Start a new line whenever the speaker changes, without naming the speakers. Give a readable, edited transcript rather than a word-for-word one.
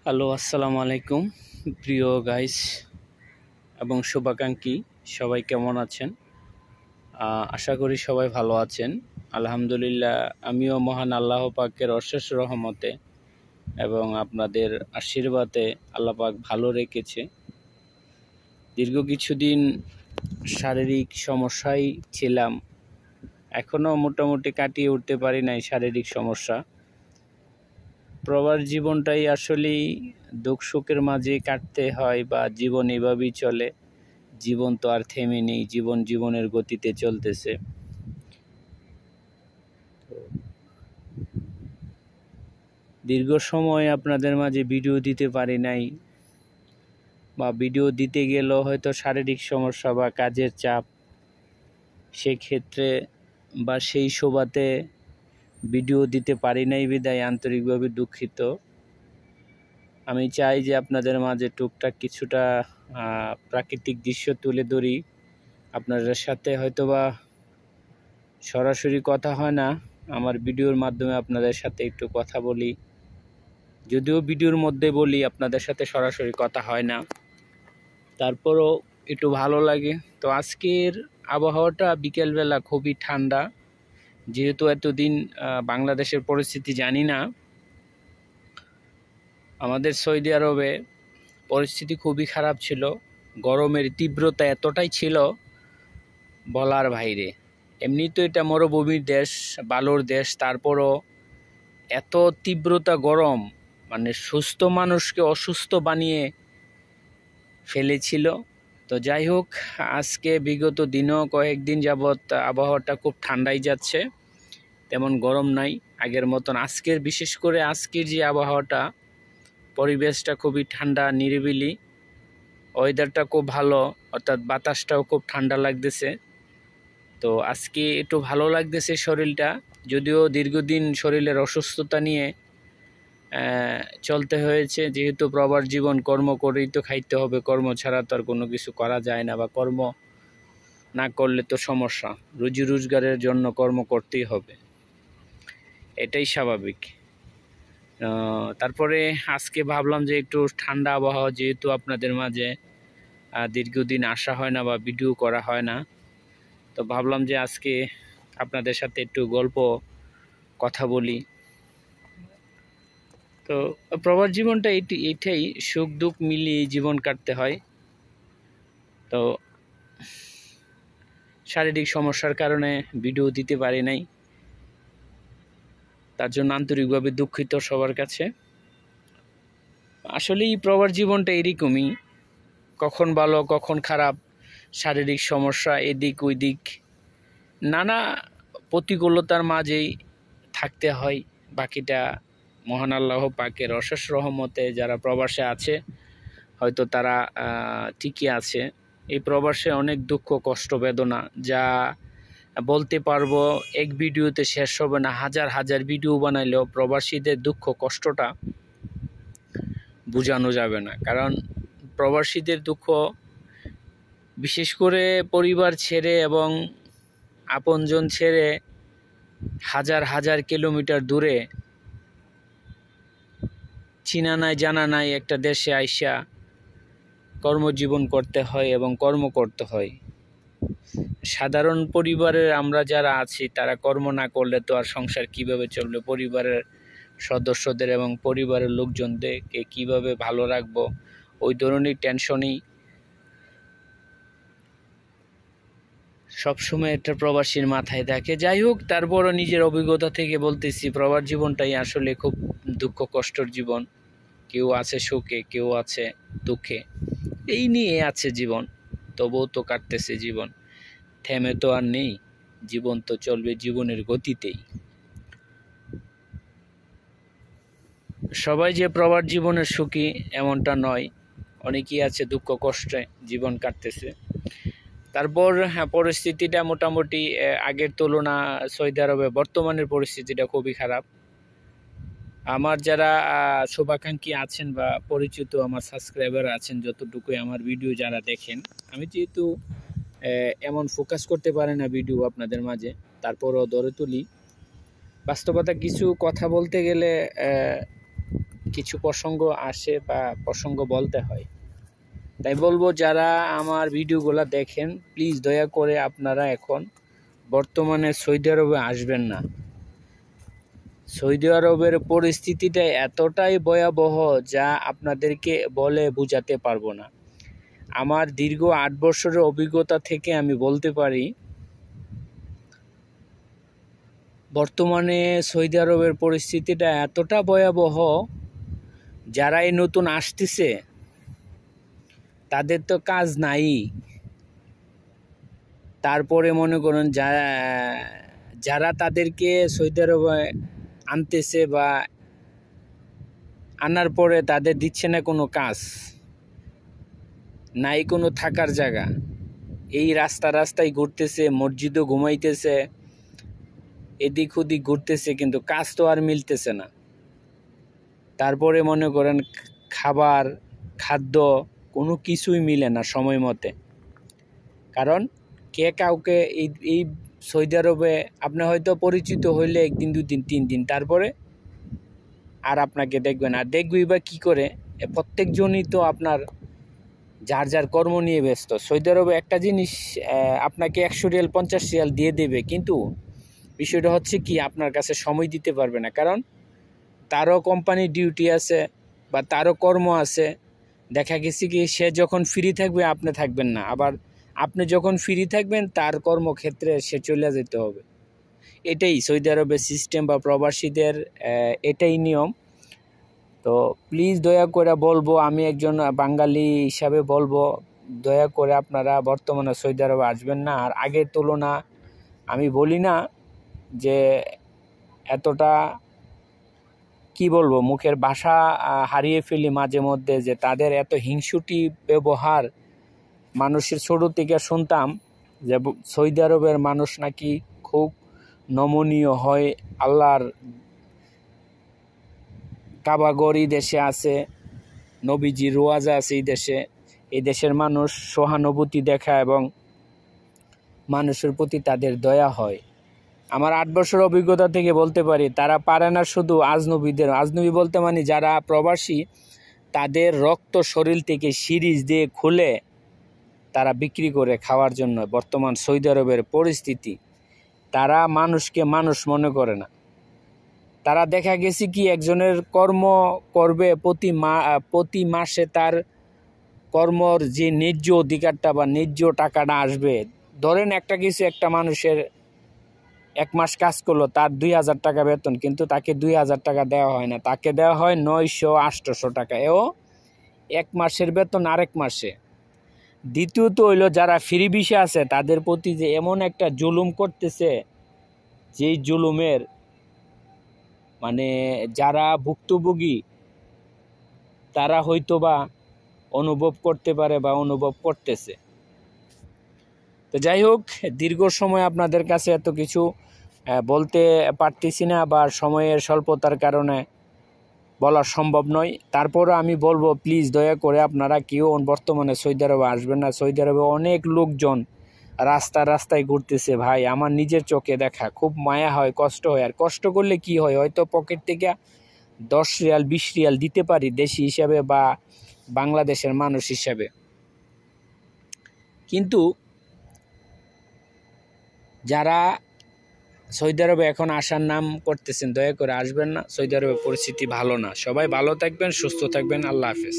Hello, আসসালামু আলাইকুম প্রিয় গাইস এবং শুভাকাঙ্ক্ষী, সবাই কেমন আছেন? আশা করি সবাই ভালো আছেন। আলহামদুলিল্লাহ, আমিও মহান আল্লাহ পাকের অশেষ রহমতে এবং আপনাদের আশীর্বাদে আল্লাহ পাক ভালো রেখেছে। দীর্ঘ কিছুদিন শারীরিক সমস্যায় ছিলাম, এখনও মোটামুটি কাটিয়ে উঠতে পারি নাই শারীরিক সমস্যা। প্রবাস জীবনটাই আসলেই দুঃখ সুখের মাঝে কাটতে হয়, বা জীবন এভাবেই চলে। জীবন তো আর থেমে নেই, জীবনের গতিতে চলতেছে। দীর্ঘ সময় আপনাদের মাঝে ভিডিও দিতে পারি নাই, বা ভিডিও দিতে গেলেও হয়তো শারীরিক সমস্যা বা কাজের চাপ, সেক্ষেত্রে বা সেই শোভাতে ভিডিও দিতে পারি নাই বিদায় আন্তরিকভাবে দুঃখিত। আমি চাই যে আপনাদের মাঝে টুকটাক কিছুটা প্রাকৃতিক দৃশ্য তুলে ধরি। আপনাদের সাথে হয়তোবা সরাসরি কথা হয় না, আমার ভিডিওর মাধ্যমে আপনাদের সাথে একটু কথা বলি। যদিও ভিডিওর মধ্যে বলি, আপনাদের সাথে সরাসরি কথা হয় না, তারপরও একটু ভালো লাগে। তো আজকের আবহাওয়াটা বিকেলবেলা খুবই ঠান্ডা। যেহেতু এতদিন বাংলাদেশের পরিস্থিতি জানি না, আমাদের সৌদি আরবে পরিস্থিতি খুবই খারাপ ছিল। গরমের তীব্রতা এতটাই ছিল বলার বাইরে। এমনি তো এটা মরুভূমির দেশ, বালুর দেশ, তারপরও এত তীব্রতা গরম, মানে সুস্থ মানুষকে অসুস্থ বানিয়ে ফেলেছিল। তো যাই হোক, আজকে বিগত দিনও কয়েকদিন যাবৎ আবহাওয়াটা খুব ঠান্ডাই যাচ্ছে, তেমন গরম নাই আগের মতন। বিশেষ করে আজকের যে আবহাওয়াটা, পরিবেশটা খুবই ঠান্ডা, নিরিবিলি, ওয়েদারটা খুব ভালো, অর্থাৎ বাতাসটাও খুব ঠান্ডা লাগতেছে। তো আজকে একটু ভালো লাগতেছে শরীরটা, যদিও দীর্ঘদিন শরীরের অসুস্থতা নিয়ে চলতে হয়েছে। যেহেতু প্রবাস জীবন, কর্ম করেই তো খাইতে হবে, কর্ম ছাড়া তো আর কোনো কিছু করা যায় না, বা কর্ম না করলে তো সমস্যা। রুজি রোজগারের জন্য কর্ম করতেই হবে, এটাই স্বাভাবিক। তারপরে আজকে ভাবলাম যে একটু ঠান্ডা আবহাওয়া, যেহেতু আপনাদের মাঝে দীর্ঘদিন আসা হয় না বা ভিডিও করা হয় না, তো ভাবলাম যে আজকে আপনাদের সাথে একটু গল্প কথা বলি। তো প্রবাস জীবনটা এটাই, সুখ দুঃখ মিলিয়ে জীবন কাটতে হয়। তো শারীরিক সমস্যার কারণে ভিডিও দিতে পারি নাই, তার জন্য আন্তরিকভাবে দুঃখিত সবার কাছে। আসলে এই প্রবাস জীবনটা এরকমই, কখন ভালো কখন খারাপ, শারীরিক সমস্যা, এদিক ওই দিক, নানা প্রতিকূলতার মাঝেই থাকতে হয়। বাকিটা মহান আল্লাহ পাকের অশেষ রহমতে যারা প্রবাসে আছে, হয়তো তারা ঠিকই আছে। এই প্রবাসে অনেক দুঃখ কষ্ট বেদনা, যা বলতে পারবো এক ভিডিওতে শেষ হবে না। হাজার হাজার ভিডিও বানাইলেও প্রবাসীদের দুঃখ কষ্টটা বোঝানো যাবে না। কারণ প্রবাসীদের দুঃখ, বিশেষ করে পরিবার ছেড়ে এবং আপনজন ছেড়ে হাজার হাজার কিলোমিটার দূরে, চিনা নাই জানা নাই একটা দেশে আইসা কর্মজীবন করতে হয় এবং কর্ম করতে হয়। সাধারণ পরিবারের আমরা যারা আছি, তারা কর্ম না করলে তো আর সংসার কিভাবে চলবে? পরিবারের সদস্যদের এবং পরিবারের লোকজনদেরকে কিভাবে ভালো রাখবো, ওই ধরনের টেনশনই সবসময় একটা প্রবাসীর মাথায় থাকে। যাই হোক, তারপরও নিজের অভিজ্ঞতা থেকে বলতেছি, প্রবাস জীবনটাই আসলে খুব দুঃখ কষ্টর জীবন। কেউ আছে সুখে, কেউ আছে দুঃখে, এই নিয়ে আছে জীবন। তবুও তো কাটতেছে জীবন, থেমে তো আর নেই, জীবন তো চলবে জীবনের গতিতেই। সবাই যে প্রবাস জীবনের সুখী এমনটা নয়, অনেকেই আছে দুঃখ কষ্টে জীবন কাটতেছে। তারপর পরিস্থিতিটা মোটামুটি আগের তুলনা, সৌদি আরবে বর্তমানের পরিস্থিতিটা খুবই খারাপ। আমার যারা শুভাকাঙ্ক্ষী আছেন বা পরিচিত আমার সাবস্ক্রাইবার আছেন, যতটুকুই আমার ভিডিও যারা দেখেন, আমি যেহেতু এমন ফোকাস করতে পারি না ভিডিও আপনাদের মাঝে, তারপরও ধরে তুলি। বাস্তবতা কিছু কথা বলতে গেলে কিছু প্রসঙ্গ আসে বা প্রসঙ্গ বলতে হয়। তাই বলবো, যারা আমার ভিডিওগুলো দেখেন প্লিজ দয়া করে আপনারা এখন বর্তমানে সৌদি আরবে আসবেন না। সৌদি আরবের পরিস্থিতিটা এতটাই ভয়াবহ যা আপনাদেরকে বলে বোঝাতে পারবো না। আমার দীর্ঘ 8 বছরের অভিজ্ঞতা থেকে আমি বলতে পারি, বর্তমানে সৌদি আরবের পরিস্থিতিটা এতটা ভয়াবহ, যারা এই নতুন আসতেছে তাদের তো কাজ নাই। তারপরে মনে করুন যারা তাদেরকে সৌদি আরবে আনতেছে বা আনার পরে তাদের দিচ্ছে না কোনো কাজ, নাই কোনো থাকার জায়গা, এই রাস্তায় ঘুরতেছে, মসজিদও ঘুমাইতেছে, এদিক ওদিক ঘুরতেছে, কিন্তু কাজ তো আর মিলতেছে না। তারপরে মনে করেন খাদ্য কোনো কিছুই মিলে না সময় মতে। কারণ কে কাউকে এই সৌদি আরবে আপনি হয়তো পরিচিত হইলে 1 দিন 2 দিন 3 দিন, তারপরে আর আপনাকে দেখবে না। দেখবেই বা কী করে? প্রত্যেকজনই তো আপনার যার যার কর্ম নিয়ে ব্যস্ত। সৌদি আরবে একটা জিনিস আপনাকে 100 রিয়াল 50 রিয়াল দিয়ে দেবে, কিন্তু বিষয়টা হচ্ছে কি, আপনার কাছে সময় দিতে পারবে না। কারণ তারও কোম্পানি ডিউটি আছে বা তারও কর্ম আছে। দেখা গেছে কি, সে যখন ফ্রি থাকবে আপনি থাকবেন না, আবার আপনি যখন ফ্রি থাকবেন তার কর্মক্ষেত্রে সে চলে যেতে হবে। এটাই সৌদি আরবের সিস্টেম বা প্রবাসীদের এটাই নিয়ম। তো প্লিজ দয়া করে বলবো, আমি একজন বাঙালি হিসাবে বলবো, দয়া করে আপনারা বর্তমানে সৌদি আরবে আসবেন না। আর আগের তুলনা আমি বলি না যে এতটা, কি বলবো, মুখের ভাষা হারিয়ে ফেলি মাঝে মধ্যে, যে তাদের এত হিংসুটি ব্যবহার। মানুষের ছোট থেকে শুনতাম যে সৌদি আরবের মানুষ নাকি খুব নমনীয় হয়, আল্লাহর কাবাগর এই দেশে আছে, নবীজির রোয়াজা আছে এই দেশের মানুষ সহানুভূতি দেখায় এবং মানুষের প্রতি তাদের দয়া হয়। আমার 8 বছর অভিজ্ঞতা থেকে বলতে পারি, তারা পারে না শুধু আজনবী বলতে মানে যারা প্রবাসী, তাদের রক্ত শরীর থেকে সিরিজ দিয়ে খুলে তারা বিক্রি করে খাওয়ার জন্য। বর্তমান সৌদি আরবের পরিস্থিতি, তারা মানুষকে মানুষ মনে করে না। তারা দেখা গেছে কি, একজনের কর্ম করবে প্রতি মাসে তার কর্মর যে ন্যায্য অধিকারটা বা ন্যায্য টাকাটা আসবে। ধরেন একটা মানুষের 1 মাস কাজ করলো, তার 2000 টাকা বেতন, কিন্তু তাকে 2000 টাকা দেওয়া হয় না, তাকে দেওয়া হয় 900-800 টাকা। এও 1 মাসের বেতন আরেক মাসে। দ্বিতীয়ত হইল, যারা ফ্রি ভিসা আছে তাদের প্রতি যে এমন একটা জুলুম করতেছে, যেই জুলুমের মানে যারা ভুক্তভোগী তারা হয়তোবা অনুভব করতে পারে বা অনুভব করতেছে। তো যাই হোক, দীর্ঘ সময় আপনাদের কাছে এত কিছু বলতে পারতেছি না, বা সময়ের স্বল্পতার কারণে বলা সম্ভব নয়। তারপরও আমি বলবো, প্লিজ দয়া করে আপনারা কেউ বর্তমানে সৌদি আরবে আসবেন না। সৌদি আরবে অনেক লোকজন রাস্তায় ঘুরতেছে ভাই, আমার নিজের চোখে দেখা, খুব মায়া হয়, কষ্ট হয়। আর কষ্ট করলে কি হয়, হয়তো পকেট থেকে 10 রিয়াল 20 রিয়াল দিতে পারি দেশি হিসাবে বা বাংলাদেশের মানুষ হিসাবে, কিন্তু যারা সৌদি আরবে এখন আসার নাম করতেছেন, দয়া করে আসবেন না। সৌদি আরবের পরিস্থিতি ভালো না। সবাই ভালো থাকবেন, সুস্থ থাকবেন। আল্লাহ হাফেজ।